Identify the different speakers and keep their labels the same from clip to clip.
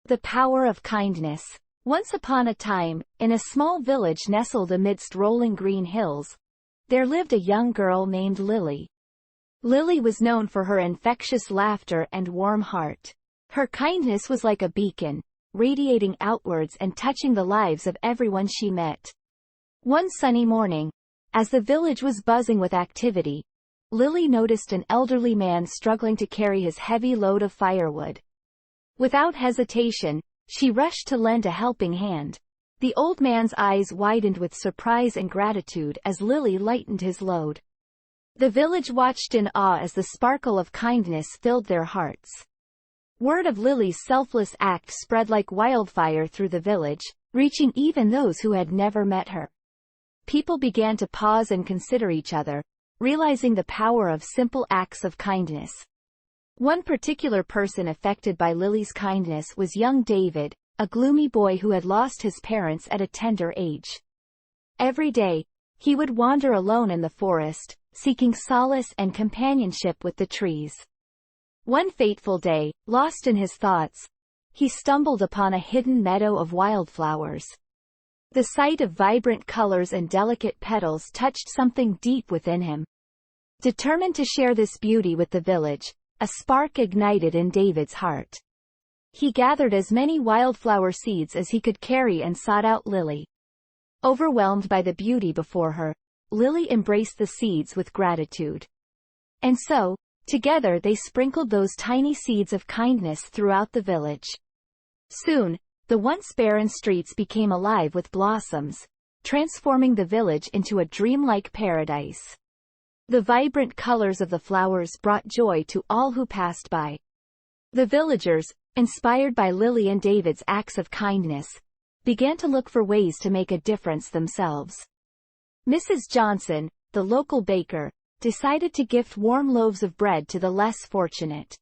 Speaker 1: The power of kindness. Once upon a time, in a small village nestled amidst rolling green hills, there lived a young girl named Lily. Lily was known for her infectious laughter and warm heart. Her kindness was like a beacon, radiating outwards and touching the lives of everyone she met. One sunny morning, as the village was buzzing with activity, Lily noticed an elderly man struggling to carry his heavy load of firewood. Without hesitation, she rushed to lend a helping hand. The old man's eyes widened with surprise and gratitude as Lily lightened his load. The village watched in awe as the sparkle of kindness filled their hearts. Word of Lily's selfless act spread like wildfire through the village, reaching even those who had never met her. People began to pause and consider each other, realizing the power of simple acts of kindness. One particular person affected by Lily's kindness was young David, a gloomy boy who had lost his parents at a tender age. Every day, he would wander alone in the forest, seeking solace and companionship with the trees. One fateful day, lost in his thoughts, he stumbled upon a hidden meadow of wildflowers. The sight of vibrant colors and delicate petals touched something deep within him. Determined to share this beauty with the village, a spark ignited in David's heart. He gathered as many wildflower seeds as he could carry and sought out Lily. Overwhelmed by the beauty before her, Lily embraced the seeds with gratitude. And so, together they sprinkled those tiny seeds of kindness throughout the village. Soon, the once barren streets became alive with blossoms, transforming the village into a dreamlike paradise. The vibrant colors of the flowers brought joy to all who passed by. The villagers, inspired by Lily and David's acts of kindness, began to look for ways to make a difference themselves. Mrs. Johnson, the local baker, decided to gift warm loaves of bread to the less fortunate.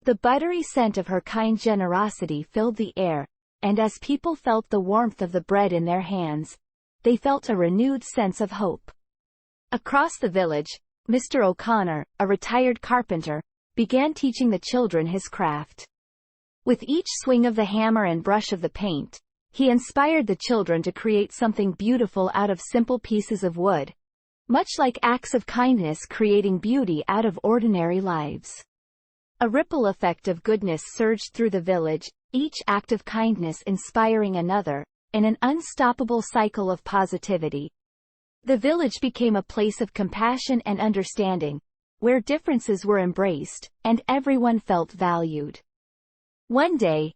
Speaker 1: The buttery scent of her kind generosity filled the air, and as people felt the warmth of the bread in their hands, they felt a renewed sense of hope. Across the village, Mr. O'Connor, a retired carpenter, began teaching the children his craft. With each swing of the hammer and brush of the paint, he inspired the children to create something beautiful out of simple pieces of wood, much like acts of kindness creating beauty out of ordinary lives. A ripple effect of goodness surged through the village, each act of kindness inspiring another, in an unstoppable cycle of positivity. The village became a place of compassion and understanding, where differences were embraced, and everyone felt valued. One day,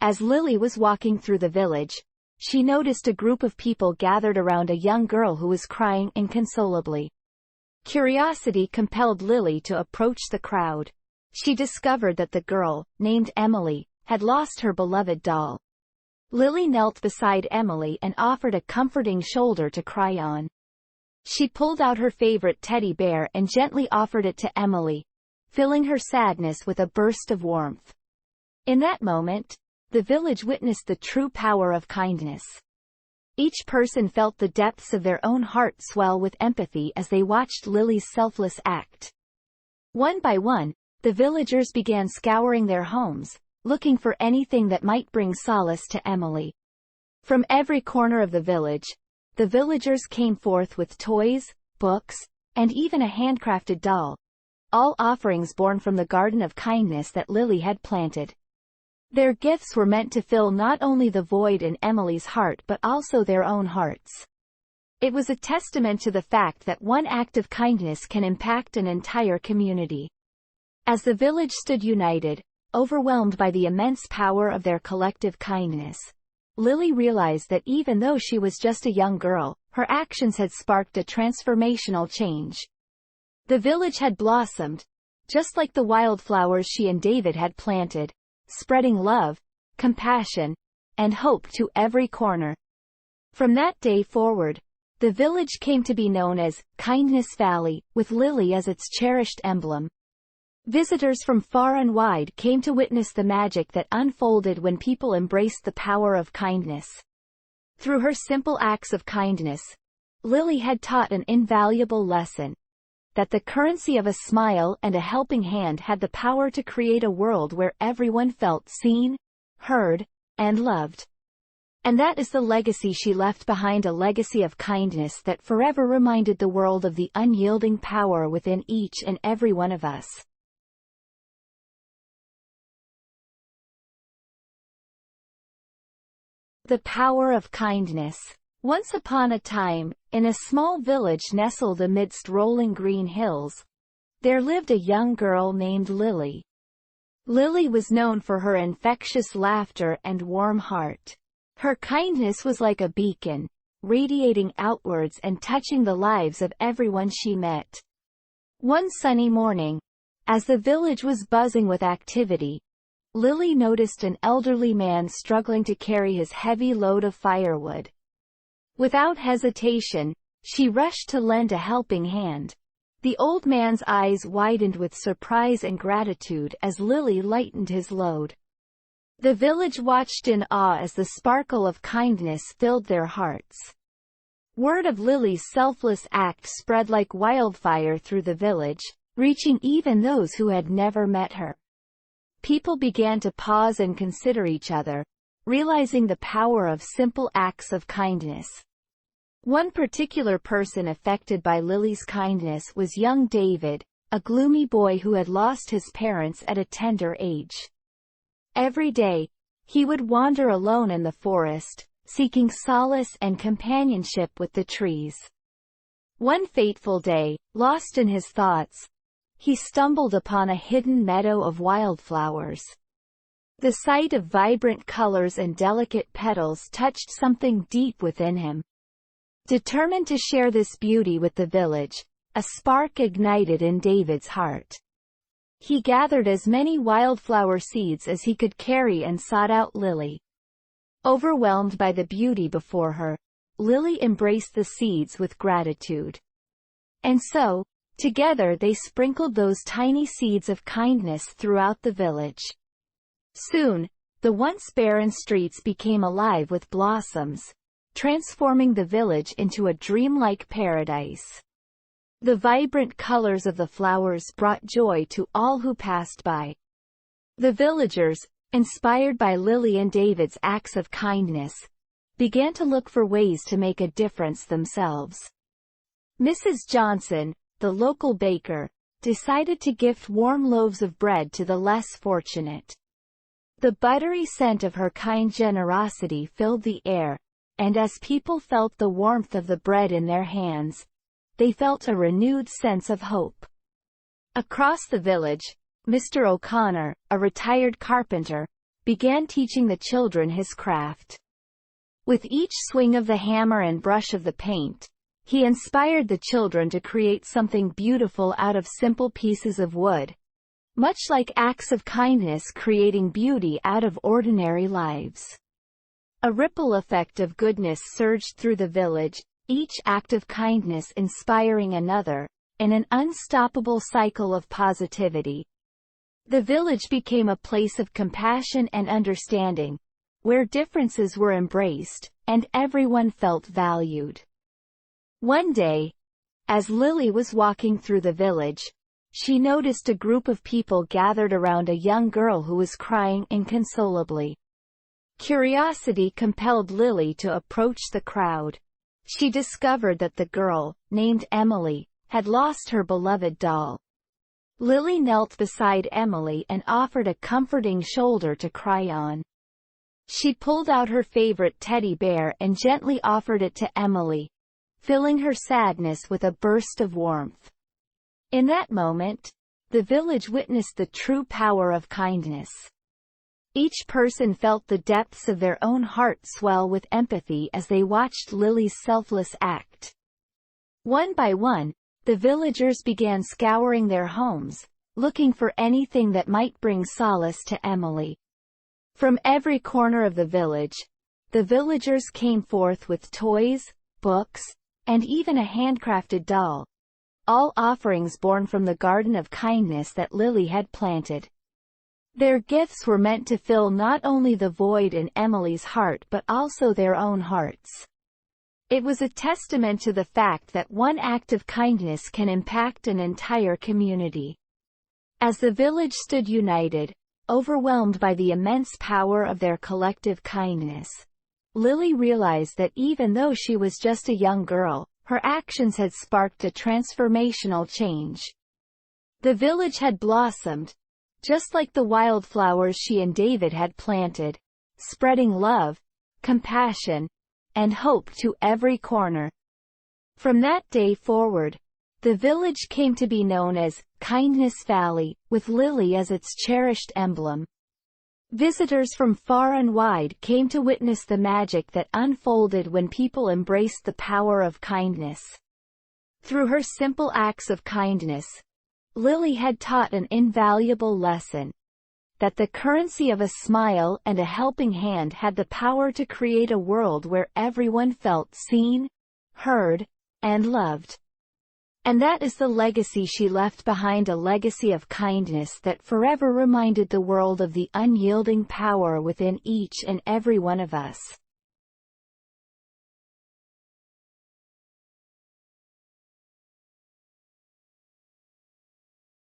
Speaker 1: as Lily was walking through the village, she noticed a group of people gathered around a young girl who was crying inconsolably. Curiosity compelled Lily to approach the crowd. She discovered that the girl, named Emily, had lost her beloved doll. Lily knelt beside Emily and offered a comforting shoulder to cry on. She pulled out her favorite teddy bear and gently offered it to Emily, filling her sadness with a burst of warmth. In that moment, the village witnessed the true power of kindness. Each person felt the depths of their own heart swell with empathy as they watched Lily's selfless act. One by one, the villagers began scouring their homes, looking for anything that might bring solace to Emily. From every corner of the village, the villagers came forth with toys, books, and even a handcrafted doll, all offerings born from the garden of kindness that Lily had planted. Their gifts were meant to fill not only the void in Emily's heart but also their own hearts. It was a testament to the fact that one act of kindness can impact an entire community. As the village stood united, overwhelmed by the immense power of their collective kindness, Lily realized that even though she was just a young girl, her actions had sparked a transformational change. The village had blossomed, just like the wildflowers she and David had planted, spreading love, compassion, and hope to every corner. From that day forward, the village came to be known as Kindness Valley, with Lily as its cherished emblem. Visitors from far and wide came to witness the magic that unfolded when people embraced the power of kindness. Through her simple acts of kindness, Lily had taught an invaluable lesson: that the currency of a smile and a helping hand had the power to create a world where everyone felt seen, heard, and loved. And that is the legacy she left behind, a legacy of kindness that forever reminded the world of the unyielding power within each and every one of us. The power of kindness. Once upon a time, in a small village nestled amidst rolling green hills, there lived a young girl named Lily. Lily was known for her infectious laughter and warm heart. Her kindness was like a beacon, radiating outwards and touching the lives of everyone she met. One sunny morning, as the village was buzzing with activity, Lily noticed an elderly man struggling to carry his heavy load of firewood. Without hesitation, she rushed to lend a helping hand. The old man's eyes widened with surprise and gratitude as Lily lightened his load. The village watched in awe as the sparkle of kindness filled their hearts. Word of Lily's selfless act spread like wildfire through the village, reaching even those who had never met her. People began to pause and consider each other, realizing the power of simple acts of kindness. One particular person affected by Lily's kindness was young David, a gloomy boy who had lost his parents at a tender age. Every day, he would wander alone in the forest, seeking solace and companionship with the trees. One fateful day, lost in his thoughts, he stumbled upon a hidden meadow of wildflowers. The sight of vibrant colors and delicate petals touched something deep within him. Determined to share this beauty with the village, a spark ignited in David's heart. He gathered as many wildflower seeds as he could carry and sought out Lily. Overwhelmed by the beauty before her, Lily embraced the seeds with gratitude. And so, together they sprinkled those tiny seeds of kindness throughout the village. Soon, the once barren streets became alive with blossoms, transforming the village into a dreamlike paradise. The vibrant colors of the flowers brought joy to all who passed by. The villagers, inspired by Lily and David's acts of kindness, began to look for ways to make a difference themselves. Mrs. Johnson, the local baker, decided to gift warm loaves of bread to the less fortunate. The buttery scent of her kind generosity filled the air, and as people felt the warmth of the bread in their hands, they felt a renewed sense of hope. Across the village, Mr. O'Connor, a retired carpenter, began teaching the children his craft. With each swing of the hammer and brush of the paint, he inspired the children to create something beautiful out of simple pieces of wood, much like acts of kindness creating beauty out of ordinary lives. A ripple effect of goodness surged through the village, each act of kindness inspiring another, in an unstoppable cycle of positivity. The village became a place of compassion and understanding, where differences were embraced, and everyone felt valued. One day, as Lily was walking through the village, she noticed a group of people gathered around a young girl who was crying inconsolably. Curiosity compelled Lily to approach the crowd. She discovered that the girl, named Emily, had lost her beloved doll. Lily knelt beside Emily and offered a comforting shoulder to cry on. She pulled out her favorite teddy bear and gently offered it to Emily, filling her sadness with a burst of warmth. In that moment, the village witnessed the true power of kindness. Each person felt the depths of their own heart swell with empathy as they watched Lily's selfless act. One by one, the villagers began scouring their homes, looking for anything that might bring solace to Emily. From every corner of the village, the villagers came forth with toys, books, and even a handcrafted doll, all offerings born from the garden of kindness that Lily had planted. Their gifts were meant to fill not only the void in Emily's heart but also their own hearts. It was a testament to the fact that one act of kindness can impact an entire community. As the village stood united, overwhelmed by the immense power of their collective kindness. Lily realized that even though she was just a young girl, her actions had sparked a transformational change. The village had blossomed, just like the wildflowers she and David had planted, spreading love, compassion, and hope to every corner. From that day forward, the village came to be known as Kindness Valley, with Lily as its cherished emblem. Visitors from far and wide came to witness the magic that unfolded when people embraced the power of kindness. Through her simple acts of kindness, Lily had taught an invaluable lesson: that the currency of a smile and a helping hand had the power to create a world where everyone felt seen, heard, and loved. And that is the legacy she left behind, a legacy of kindness that forever reminded the world of the unyielding power within each and every one of us.